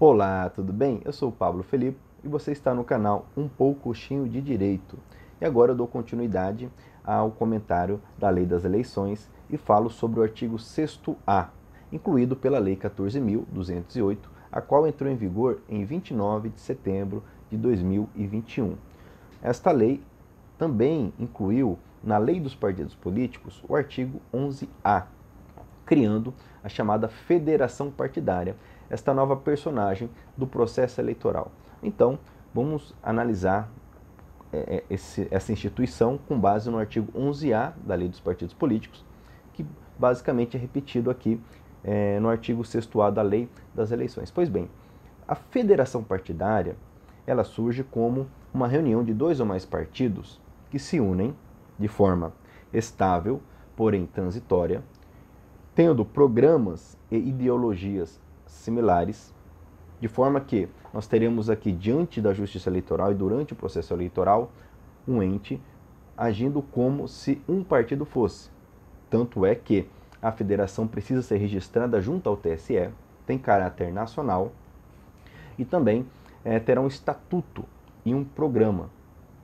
Olá, tudo bem? Eu sou o Pablo Felipe e você está no canal Um Pouquinho de Direito. E agora eu dou continuidade ao comentário da Lei das Eleições e falo sobre o artigo 6º-A, incluído pela Lei 14.208, a qual entrou em vigor em 29 de setembro de 2021. Esta lei também incluiu na Lei dos Partidos Políticos o artigo 11A, criando a chamada federação partidária, esta nova personagem do processo eleitoral. Então, vamos analisar essa instituição com base no artigo 11A da Lei dos Partidos Políticos, que basicamente é repetido aqui no artigo 6º-A da Lei das Eleições. Pois bem, a federação partidária, ela surge como uma reunião de dois ou mais partidos que se unem de forma estável, porém transitória, tendo programas e ideologias similares, de forma que nós teremos aqui, diante da Justiça Eleitoral e durante o processo eleitoral, um ente agindo como se um partido fosse. Tanto é que a federação precisa ser registrada junto ao TSE, tem caráter nacional e também terá um estatuto e um programa,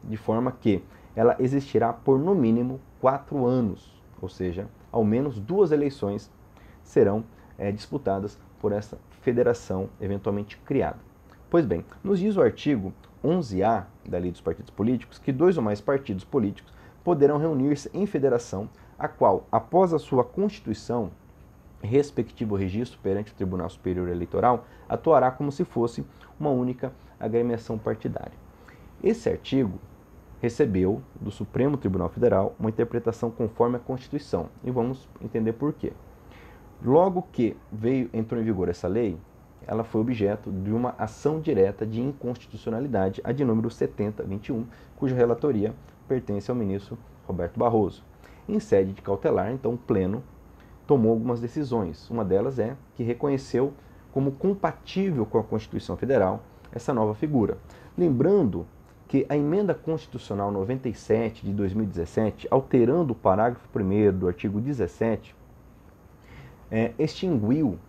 de forma que ela existirá por no mínimo 4 anos, ou seja, ao menos 2 eleições serão disputadas por essa federação eventualmente criada. Pois bem, nos diz o artigo 11A da Lei dos Partidos Políticos que 2 ou mais partidos políticos poderão reunir-se em federação, a qual, após a sua constituição, respectivo registro perante o Tribunal Superior Eleitoral, atuará como se fosse uma única agremiação partidária. Esse artigo recebeu do Supremo Tribunal Federal uma interpretação conforme a Constituição, e vamos entender por quê. Logo que entrou em vigor essa lei, ela foi objeto de uma ação direta de inconstitucionalidade, a de número 7021, cuja relatoria pertence ao ministro Roberto Barroso. Em sede de cautelar, então, o Pleno tomou algumas decisões. Uma delas é que reconheceu como compatível com a Constituição Federal essa nova figura. Lembrando que a Emenda Constitucional 97 de 2017, alterando o parágrafo 1º do artigo 17, extinguiu,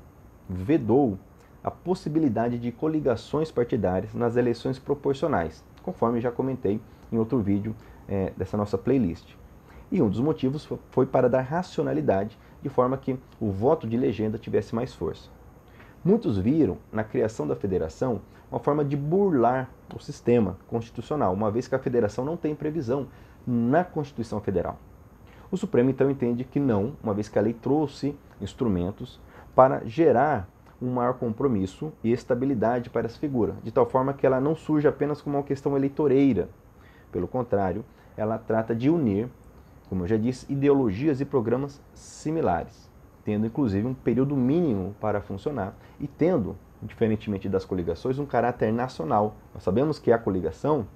vedou a possibilidade de coligações partidárias nas eleições proporcionais, conforme já comentei em outro vídeo dessa nossa playlist. E um dos motivos foi para dar racionalidade, de forma que o voto de legenda tivesse mais força. Muitos viram na criação da federação uma forma de burlar o sistema constitucional, uma vez que a federação não tem previsão na Constituição Federal. O Supremo então entende que não, uma vez que a lei trouxe instrumentos para gerar um maior compromisso e estabilidade para essa figura, de tal forma que ela não surge apenas como uma questão eleitoreira. Pelo contrário, ela trata de unir, como eu já disse, ideologias e programas similares, tendo inclusive um período mínimo para funcionar e tendo, diferentemente das coligações, um caráter nacional. Nós sabemos que a coligação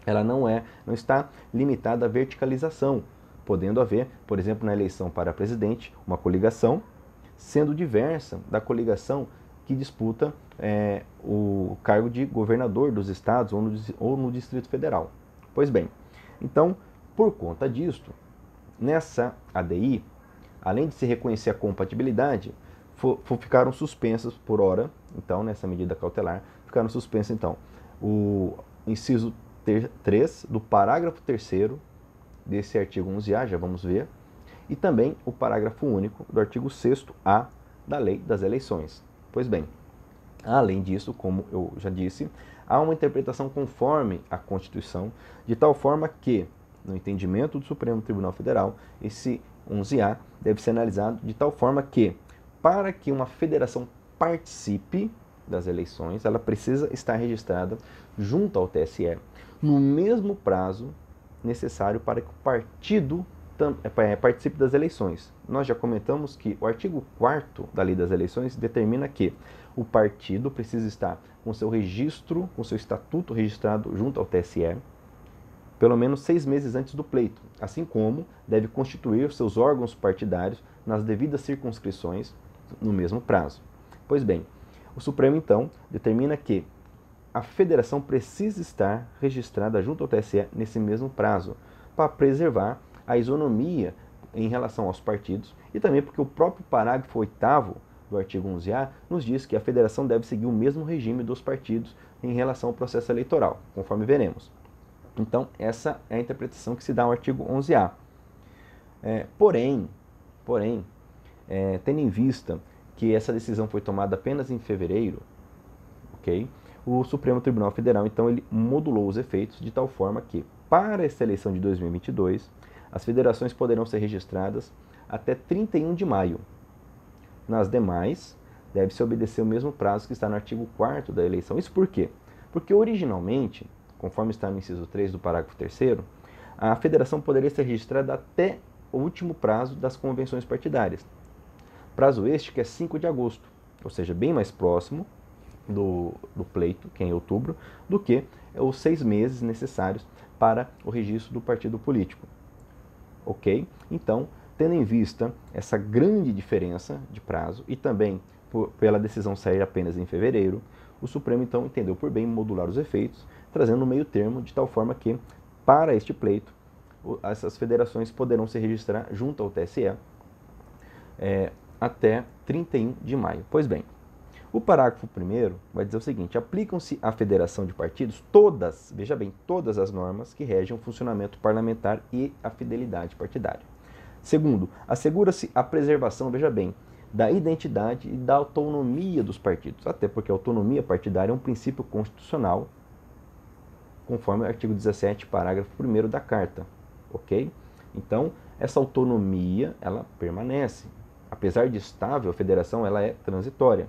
ela não está limitada à verticalização, podendo haver, por exemplo, na eleição para presidente, uma coligação, sendo diversa da coligação que disputa o cargo de governador dos estados ou no Distrito Federal. Pois bem, então, por conta disto, nessa ADI, além de se reconhecer a compatibilidade, ficaram suspensas por hora, então, nessa medida cautelar, ficaram suspensas, então, o inciso 3 do parágrafo 3º desse artigo 11A, já vamos ver, e também o parágrafo único do artigo 6º-A da Lei das Eleições. Pois bem, além disso, como eu já disse, há uma interpretação conforme a Constituição, de tal forma que, no entendimento do Supremo Tribunal Federal, esse 11A deve ser analisado de tal forma que, para que uma federação participe das eleições, ela precisa estar registrada junto ao TSE no mesmo prazo necessário para que o partido participe das eleições. Nós já comentamos que o artigo 4º da Lei das Eleições determina que o partido precisa estar com seu registro, com seu estatuto registrado junto ao TSE, pelo menos 6 meses antes do pleito, assim como deve constituir seus órgãos partidários nas devidas circunscrições no mesmo prazo. Pois bem, o Supremo então determina que a federação precisa estar registrada junto ao TSE nesse mesmo prazo, para preservar a isonomia em relação aos partidos e também porque o próprio parágrafo 8º do artigo 11A, nos diz que a federação deve seguir o mesmo regime dos partidos em relação ao processo eleitoral, conforme veremos. Então, essa é a interpretação que se dá ao artigo 11A. Porém, tendo em vista que essa decisão foi tomada apenas em fevereiro, ok? O Supremo Tribunal Federal, então, ele modulou os efeitos de tal forma que, para esta eleição de 2022, as federações poderão ser registradas até 31 de maio. Nas demais, deve-se obedecer o mesmo prazo que está no artigo 4º da eleição. Isso por quê? Porque originalmente, conforme está no inciso 3 do parágrafo 3º, a federação poderia ser registrada até o último prazo das convenções partidárias. Prazo este que é 5 de agosto, ou seja, bem mais próximo do pleito, que é em outubro, do que os 6 meses necessários para o registro do partido político. Ok? Então, tendo em vista essa grande diferença de prazo e também pela decisão sair apenas em fevereiro, o Supremo então entendeu por bem modular os efeitos, trazendo um meio termo de tal forma que, para este pleito, essas federações poderão se registrar junto ao TSE até 31 de maio. Pois bem, o parágrafo 1º vai dizer o seguinte: aplicam-se à federação de partidos todas, veja bem, todas as normas que regem o funcionamento parlamentar e a fidelidade partidária. Segundo, assegura-se a preservação, veja bem, da identidade e da autonomia dos partidos, até porque a autonomia partidária é um princípio constitucional, conforme o artigo 17, parágrafo 1º da Carta, ok? Então, essa autonomia, ela permanece. Apesar de estável, a federação ela é transitória.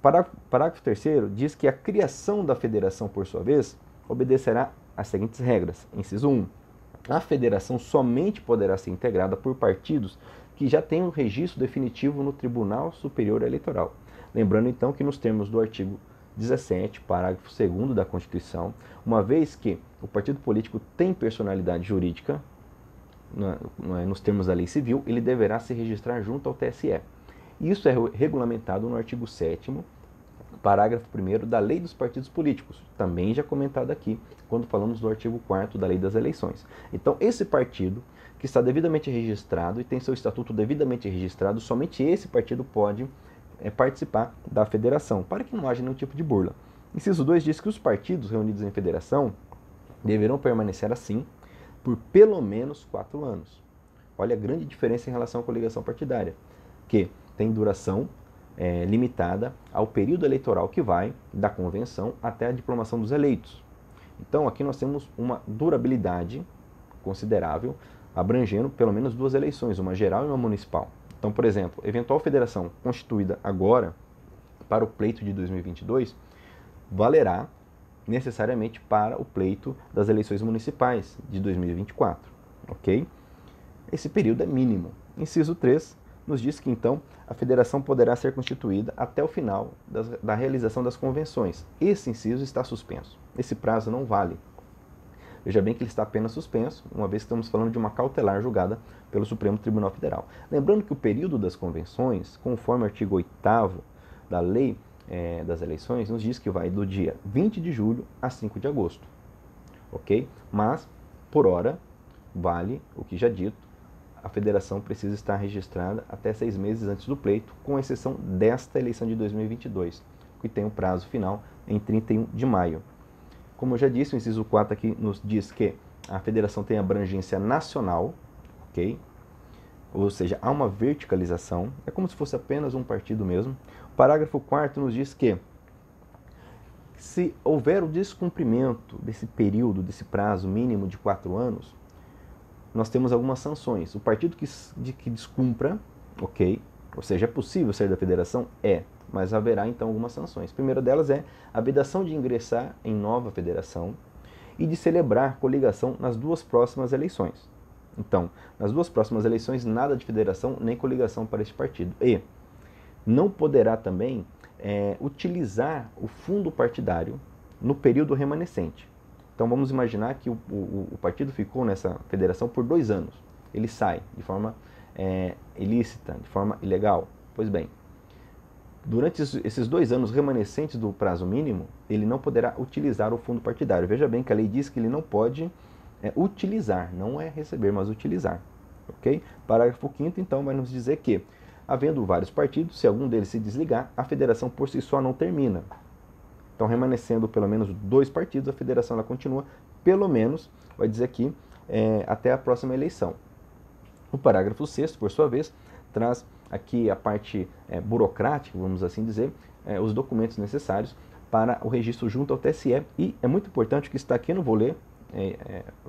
Parágrafo 3º diz que a criação da federação, por sua vez, obedecerá às seguintes regras. Inciso 1. A federação somente poderá ser integrada por partidos que já tenham um registro definitivo no Tribunal Superior Eleitoral. Lembrando, então, que nos termos do artigo 17, parágrafo 2º da Constituição, uma vez que o partido político tem personalidade jurídica, nos termos da lei civil, ele deverá se registrar junto ao TSE. Isso é regulamentado no artigo 7º, parágrafo 1º da Lei dos Partidos Políticos, também já comentado aqui, quando falamos do artigo 4º da Lei das Eleições. Então, esse partido que está devidamente registrado e tem seu estatuto devidamente registrado, somente esse partido pode participar da federação, para que não haja nenhum tipo de burla. Inciso 2 diz que os partidos reunidos em federação deverão permanecer assim por pelo menos 4 anos. Olha a grande diferença em relação à coligação partidária, que tem duração limitada ao período eleitoral que vai da convenção até a diplomação dos eleitos. Então aqui nós temos uma durabilidade considerável, abrangendo pelo menos 2 eleições, uma geral e uma municipal. Então, por exemplo, eventual federação constituída agora para o pleito de 2022 valerá necessariamente para o pleito das eleições municipais de 2024, ok? Esse período é mínimo. Inciso 3 nos diz que, então, a federação poderá ser constituída até o final da realização das convenções. Esse inciso está suspenso. Esse prazo não vale. Veja bem que ele está apenas suspenso, uma vez que estamos falando de uma cautelar julgada pelo Supremo Tribunal Federal. Lembrando que o período das convenções, conforme o artigo 8º da Lei das Eleições, nos diz que vai do dia 20 de julho a 5 de agosto. Ok? Mas, por hora, vale o que já dito, a federação precisa estar registrada até 6 meses antes do pleito, com exceção desta eleição de 2022, que tem o prazo final em 31 de maio. Como eu já disse, o inciso 4 aqui nos diz que a federação tem abrangência nacional, ok? Ou seja, há uma verticalização, é como se fosse apenas um partido mesmo. O parágrafo 4º nos diz que, se houver o descumprimento desse período, desse prazo mínimo de 4 anos, nós temos algumas sanções. O partido que descumpra, ok, ou seja, é possível sair da federação? Mas haverá então algumas sanções. A primeira delas é a vedação de ingressar em nova federação e de celebrar coligação nas 2 próximas eleições. Então, nas 2 próximas eleições, nada de federação nem coligação para este partido. E não poderá também utilizar o fundo partidário no período remanescente. Então, vamos imaginar que o partido ficou nessa federação por 2 anos. Ele sai de forma ilícita, de forma ilegal. Pois bem, durante esses 2 anos remanescentes do prazo mínimo, ele não poderá utilizar o fundo partidário. Veja bem que a lei diz que ele não pode utilizar, não é receber, mas utilizar. Ok? Parágrafo 5º, então, vai nos dizer que Havendo vários partidos, se algum deles se desligar, a federação por si só não termina. Então, remanescendo pelo menos 2 partidos, a federação ela continua, pelo menos, vai dizer aqui, até a próxima eleição. O parágrafo 6º, por sua vez, traz aqui a parte burocrática, vamos assim dizer, os documentos necessários para o registro junto ao TSE. E é muito importante que está aqui, eu não vou ler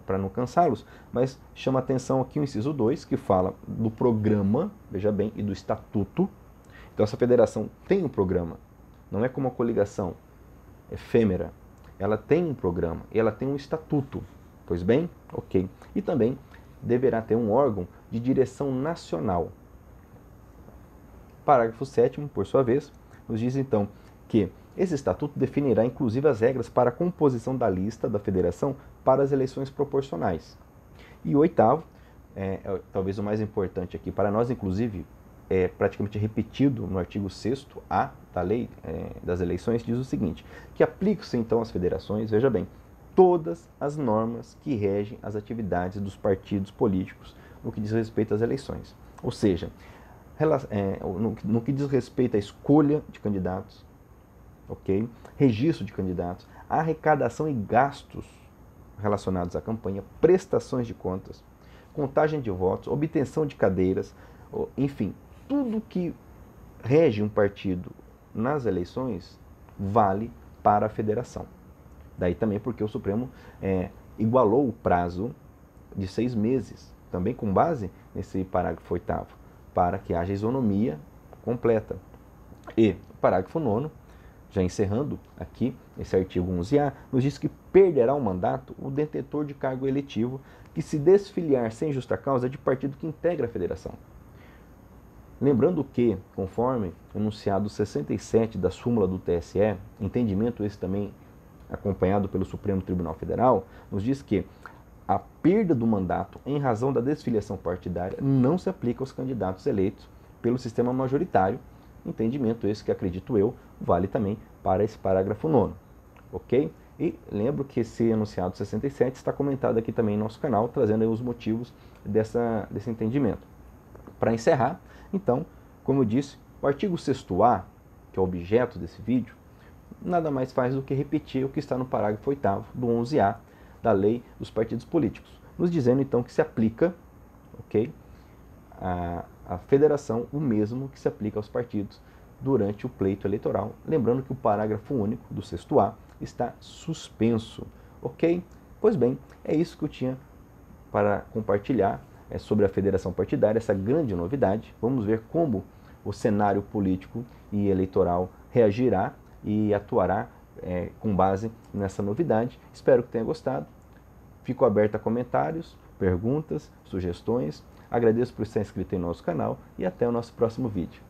para não cansá-los, mas chama atenção aqui o inciso 2, que fala do programa, veja bem, e do estatuto. Então, essa federação tem um programa, não é como uma coligação efêmera, ela tem um programa, ela tem um estatuto, pois bem? Ok. E também deverá ter um órgão de direção nacional. Parágrafo 7º, por sua vez, nos diz então que esse estatuto definirá inclusive as regras para a composição da lista da federação para as eleições proporcionais. E o 8º, talvez o mais importante aqui para nós, inclusive, é praticamente repetido no artigo 6º-A da lei das eleições, diz o seguinte, que aplica-se então às federações, veja bem, todas as normas que regem as atividades dos partidos políticos no que diz respeito às eleições. Ou seja, no que diz respeito à escolha de candidatos, ok? Registro de candidatos, arrecadação e gastos relacionados à campanha, prestações de contas, contagem de votos, obtenção de cadeiras, enfim, tudo que rege um partido nas eleições vale para a federação. Daí também porque o Supremo igualou o prazo de 6 meses, também com base nesse parágrafo 8º, para que haja isonomia completa. E o parágrafo 9º, já encerrando aqui esse artigo 11A, nos diz que perderá o mandato o detentor de cargo eletivo que se desfiliar sem justa causa de partido que integra a federação. Lembrando que, conforme o enunciado 67 da súmula do TSE, entendimento esse também acompanhado pelo Supremo Tribunal Federal, nos diz que a perda do mandato em razão da desfiliação partidária não se aplica aos candidatos eleitos pelo sistema majoritário, entendimento esse que, acredito eu, vale também para esse parágrafo 9º, ok? E lembro que esse enunciado 67 está comentado aqui também no nosso canal, trazendo aí os motivos desse entendimento. Para encerrar, então, como eu disse, o artigo 6º-A, que é o objeto desse vídeo, nada mais faz do que repetir o que está no parágrafo 8º do 11A da Lei dos Partidos Políticos, nos dizendo então que se aplica, ok, a federação o mesmo que se aplica aos partidos durante o pleito eleitoral. Lembrando que o parágrafo único do 6º-A está suspenso, ok? Pois bem, é isso que eu tinha para compartilhar sobre a federação partidária, essa grande novidade. Vamos ver como o cenário político e eleitoral reagirá e atuará com base nessa novidade. Espero que tenha gostado. Fico aberto a comentários, perguntas, sugestões. Agradeço por estar inscrito em nosso canal e até o nosso próximo vídeo.